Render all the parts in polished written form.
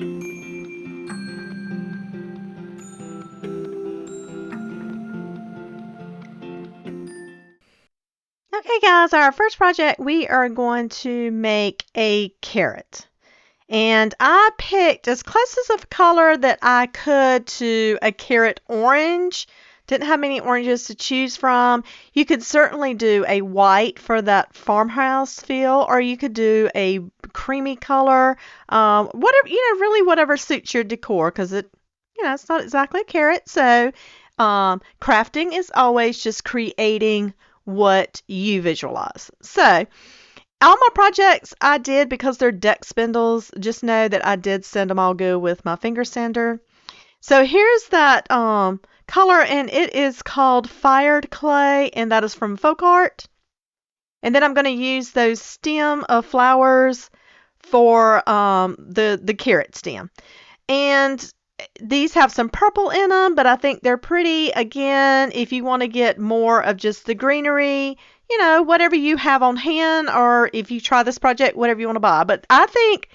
Okay guys, our first project, we are going to make a carrot. And I picked as close as a color that I could to a carrot orange. Didn't have many oranges to choose from. You could certainly do a white for that farmhouse feel, or you could do a creamy color. Whatever, really whatever suits your decor, because it's not exactly a carrot. So, crafting is always just creating what you visualize. So, all my projects I did because they're deck spindles. Just know that I did send them all go with my finger sander. So here's that color, and it is called Fired Clay, and that is from Folk Art. And then I'm going to use those stem of flowers for the carrot stem. And these have some purple in them, but I think they're pretty. Again, if you want to get more of just the greenery, whatever you have on hand, or if you try this project, whatever you want to buy. But I think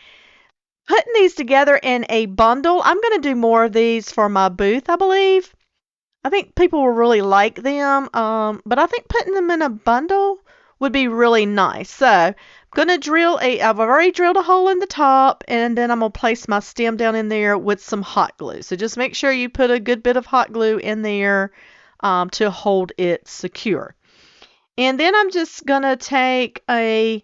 putting these together in a bundle, I'm going to do more of these for my booth, I believe. I think people will really like them, but I think putting them in a bundle would be really nice. So I'm going to I've already drilled a hole in the top, and then I'm going to place my stem down in there with some hot glue. So just make sure you put a good bit of hot glue in there to hold it secure. And then I'm just going to take a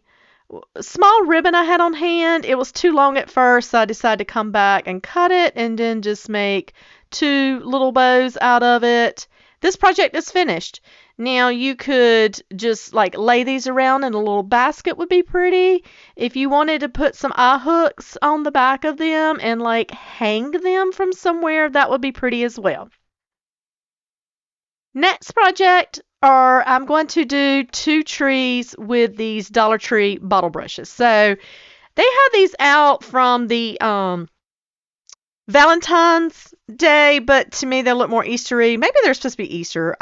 small ribbon I had on hand. It was too long at first, so I decided to come back and cut it and then just make 2 little bows out of it. This project is finished. Now you could just like lay these around in a little basket would be pretty. If you wanted to put some eye hooks on the back of them and like hang them from somewhere, that would be pretty as well. Next project are I'm going to do 2 trees with these Dollar Tree bottle brushes. So they have these out from the Valentine's Day, but to me they look more Eastery. Maybe they're supposed to be Easter.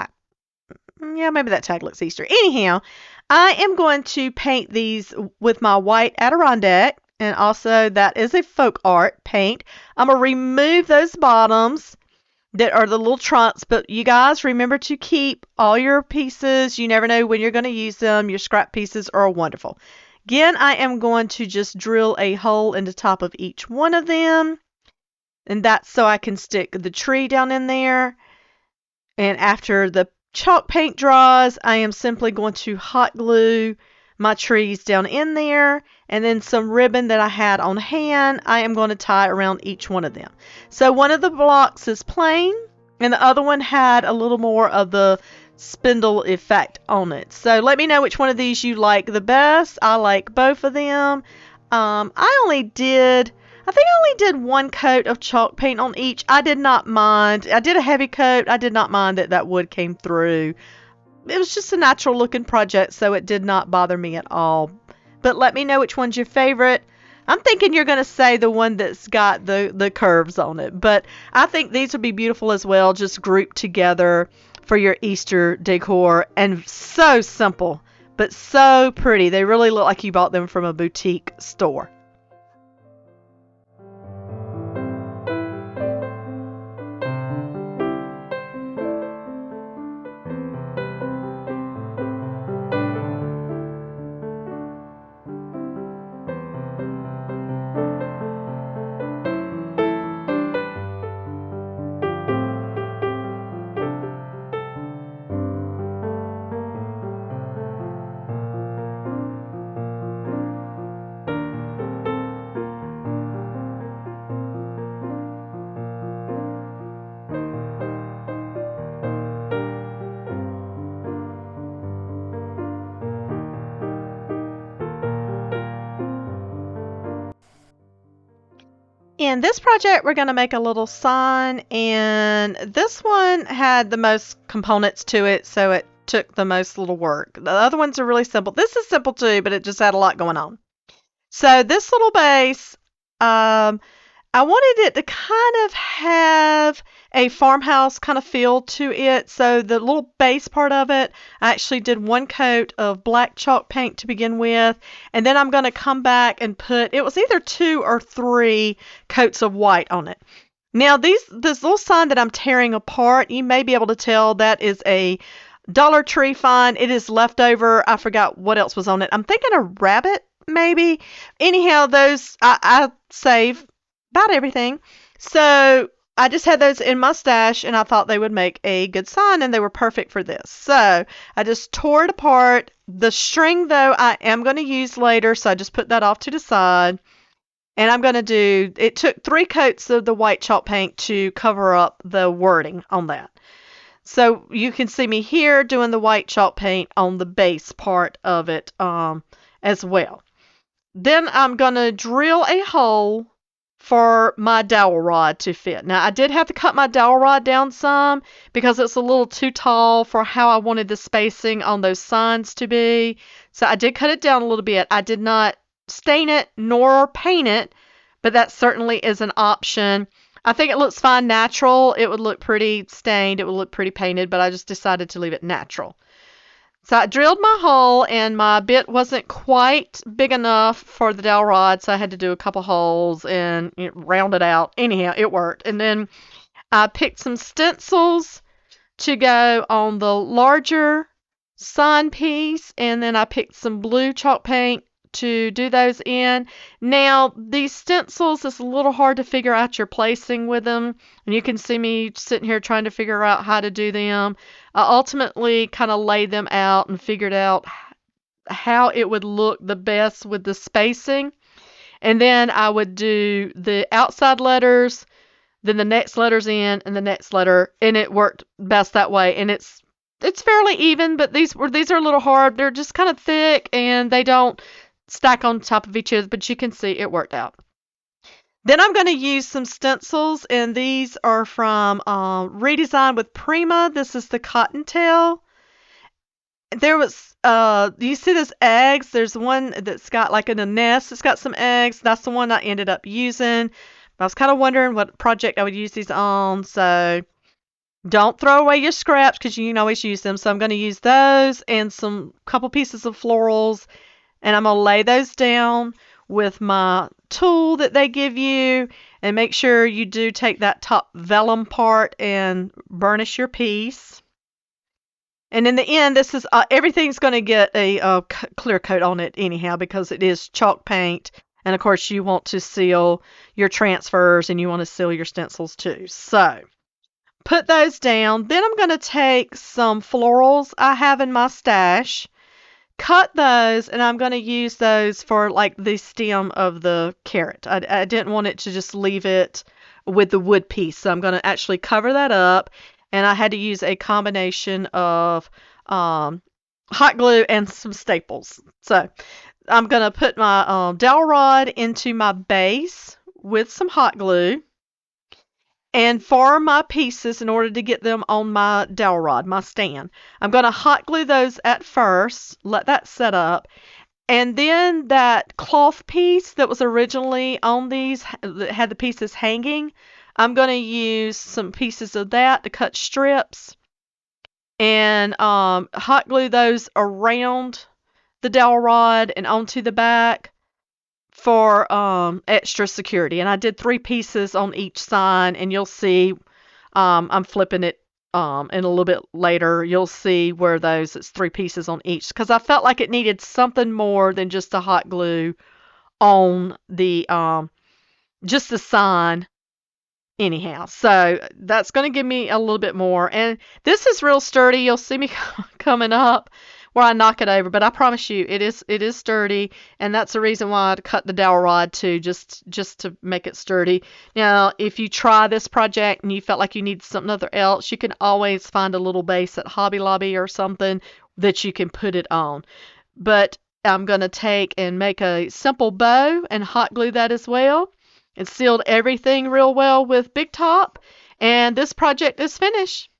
Yeah, maybe that tag looks Easter. Anyhow, I am going to paint these with my white Adirondack, and also that is a folk art paint. I'm going to remove those bottoms that are the little trunks, but you guys remember to keep all your pieces. You never know when you're going to use them. Your scrap pieces are wonderful. Again, I am going to just drill a hole in the top of each one of them, and that's so I can stick the tree down in there. And after the chalk paint dries, I am simply going to hot glue my trees down in there, and then some ribbon that I had on hand, I am going to tie around each one of them. So one of the blocks is plain, and the other one had a little more of the spindle effect on it. So let me know which one of these you like the best. I like both of them. I think I only did 1 coat of chalk paint on each. I did not mind. I did a heavy coat. I did not mind that wood came through. It was just a natural looking project, so it did not bother me at all. But let me know which one's your favorite. I'm thinking you're going to say the one that's got the curves on it, but I think these would be beautiful as well, just grouped together for your Easter decor, and so simple, but so pretty. They really look like you bought them from a boutique store. In this project, we're going to make a little sign, and this one had the most components to it, so it took the most little work. The other ones are really simple. This is simple too, but it just had a lot going on. So this little base, I wanted it to kind of have a farmhouse kind of feel to it. So the little base part of it, I actually did one coat of black chalk paint to begin with, and then I'm going to come back and put, it was either 2 or 3 coats of white on it. Now this little sign that I'm tearing apart, you may be able to tell that is a Dollar Tree find. It is leftover. I forgot what else was on it. I'm thinking a rabbit, maybe. Anyhow, those I save about everything. So I just had those in my stash, and I thought they would make a good sign, and they were perfect for this. So I just tore it apart. The string, though, I am going to use later, so I just put that off to the side. And I'm going to do, it took 3 coats of the white chalk paint to cover up the wording on that. So you can see me here doing the white chalk paint on the base part of it as well. Then I'm going to drill a hole for my dowel rod to fit. Now, I did have to cut my dowel rod down some because it's a little too tall for how I wanted the spacing on those signs to be. So I did cut it down a little bit. I did not stain it nor paint it, but that certainly is an option. I think it looks fine natural. It would look pretty stained. It would look pretty painted, but I just decided to leave it natural. So I drilled my hole, and my bit wasn't quite big enough for the dowel rod, so I had to do a couple holes and round it out. Anyhow, it worked. And then I picked some stencils to go on the larger sign piece, and then I picked some blue chalk paint to do those in. Now, these stencils, it's a little hard to figure out your placing with them, and you can see me sitting here trying to figure out how to do them. I ultimately kind of laid them out and figured out how it would look the best with the spacing. And then I would do the outside letters, then the next letters in, and the next letter, and it worked best that way. And it's fairly even, but these are a little hard. They're just kind of thick, and they don't stack on top of each other, but you can see it worked out. Then I'm going to use some stencils, and these are from Redesign with Prima. This is the Cottontail. There was, you see those eggs? There's one that's got like in a nest. It's got some eggs. That's the one I ended up using. I was kind of wondering what project I would use these on, so don't throw away your scraps because you can always use them. So I'm going to use those and some couple pieces of florals, and I'm going to lay those down with my tool that they give you, and make sure you do take that top vellum part and burnish your piece. And in the end, this is everything's going to get a clear coat on it anyhow because it is chalk paint. And of course, you want to seal your transfers and you want to seal your stencils too. So put those down. Then I'm going to take some florals I have in my stash, cut those, and I'm going to use those for like the stem of the carrot. I didn't want it to just leave it with the wood piece, so I'm going to actually cover that up. And I had to use a combination of hot glue and some staples. So I'm going to put my dowel rod into my base with some hot glue. And for my pieces, in order to get them on my dowel rod, my stand, I'm going to hot glue those at first, let that set up. And then that cloth piece that was originally on these, that had the pieces hanging, I'm going to use some pieces of that to cut strips and hot glue those around the dowel rod and onto the back for extra security. And I did 3 pieces on each side, and you'll see I'm flipping it and a little bit later you'll see where it's 3 pieces on each, because I felt like it needed something more than just a hot glue on the just the sign anyhow. So that's going to give me a little bit more, and this is real sturdy. You'll see me coming up where I knock it over, but I promise you it is sturdy, and that's the reason why I cut the dowel rod too, just to make it sturdy. Now, if you try this project and you felt like you need something other else, you can always find a little base at Hobby Lobby or something that you can put it on. But I'm going to take and make a simple bow and hot glue that as well, and sealed everything real well with Big Top, and this project is finished.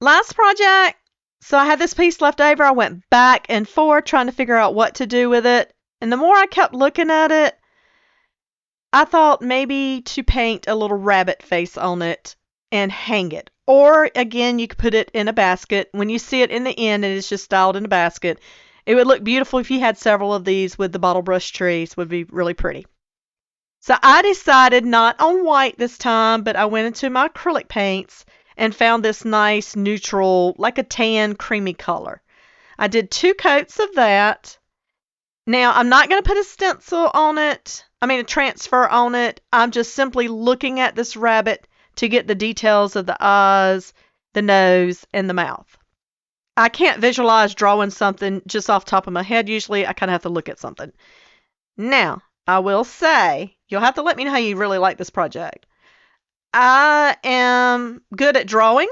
last project, so I had this piece left over. I went back and forth trying to figure out what to do with it. And the more I kept looking at it, I thought maybe to paint a little rabbit face on it and hang it. Or again, you could put it in a basket. When you see it in the end and it's just styled in a basket, it would look beautiful if you had several of these with the bottle brush trees. Would be really pretty. So I decided not on white this time, but I went into my acrylic paints and found this nice neutral, like a tan creamy color. I did 2 coats of that. Now, I'm not going to put a stencil on it, a transfer on it. I'm just simply looking at this rabbit to get the details of the eyes, the nose, and the mouth. I can't visualize drawing something just off the top of my head. Usually, I kind of have to look at something. Now, I will say, you'll have to let me know how you really like this project. I am good at drawing.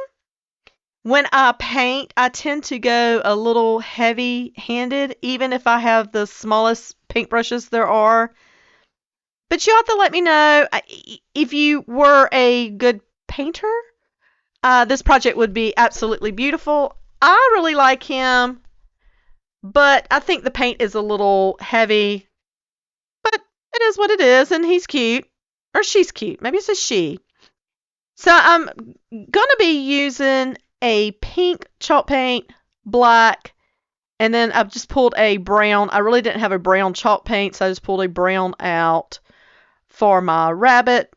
When I paint, I tend to go a little heavy-handed, even if I have the smallest paintbrushes there are. But you'll have to let me know if you were a good painter. This project would be absolutely beautiful. I really like him, but I think the paint is a little heavy. But it is what it is, and he's cute. Or she's cute. Maybe it's a she. So I'm going to be using a pink chalk paint, black, and then I've just pulled a brown. I really didn't have a brown chalk paint, so I just pulled a brown out for my rabbit.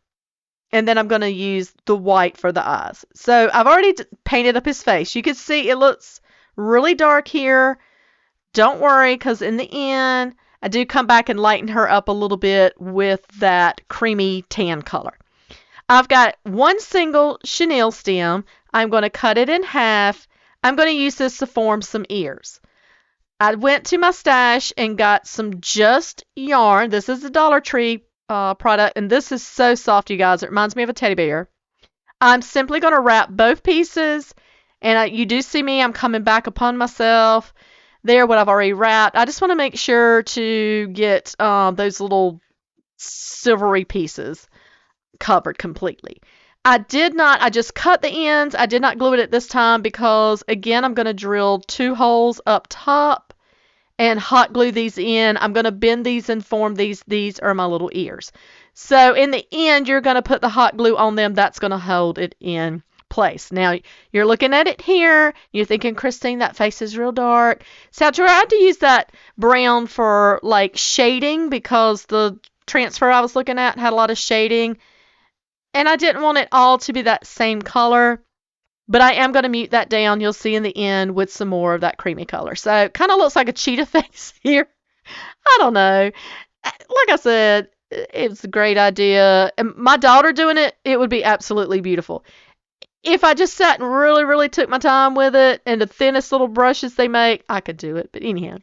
And then I'm going to use the white for the eyes. So I've already painted up his face. You can see it looks really dark here. Don't worry, because in the end, I do come back and lighten her up a little bit with that creamy tan color. I've got one single chenille stem. I'm going to cut it in half. I'm going to use this to form some ears. I went to my stash and got some Just yarn. This is a Dollar Tree product, and this is so soft, you guys. It reminds me of a teddy bear. I'm simply going to wrap both pieces, and you do see me. I'm coming back upon myself there, what I've already wrapped. I just want to make sure to get those little silvery pieces covered completely. I just cut the ends. I did not glue it at this time because, again, I'm going to drill 2 holes up top and hot glue these in. I'm going to bend these and form these. These are my little ears. So in the end, you're going to put the hot glue on them. That's going to hold it in place. Now, you're looking at it here. You're thinking, Christine, that face is real dark. So I tried to use that brown for like shading because the transfer I was looking at had a lot of shading. And I didn't want it all to be that same color, but I am going to mute that down. You'll see in the end with some more of that creamy color. So it kind of looks like a cheetah face here. I don't know. Like I said, it's a great idea. And my daughter doing it, it would be absolutely beautiful. If I just sat and really, really took my time with it and the thinnest little brushes they make, I could do it. But anyhow,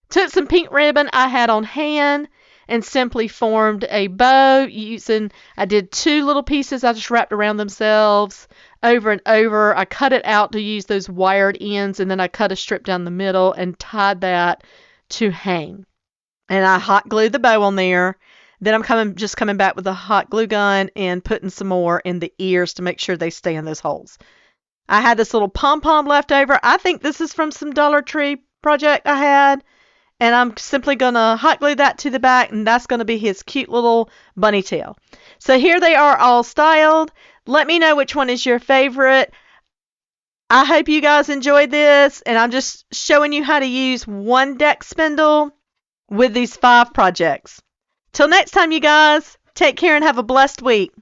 took some pink ribbon I had on hand and simply formed a bow I did 2 little pieces. I just wrapped around themselves over and over. I cut it out to use those wired ends, and then I cut a strip down the middle and tied that to hang. And I hot glued the bow on there. Then I'm coming back with a hot glue gun and putting some more in the ears to make sure they stay in those holes. I had this little pom-pom left over. I think this is from some Dollar Tree project I had. And I'm simply going to hot glue that to the back, and that's going to be his cute little bunny tail. So here they are all styled. Let me know which one is your favorite. I hope you guys enjoyed this, and I'm just showing you how to use one deck spindle with these 5 projects. Till next time, you guys, take care and have a blessed week.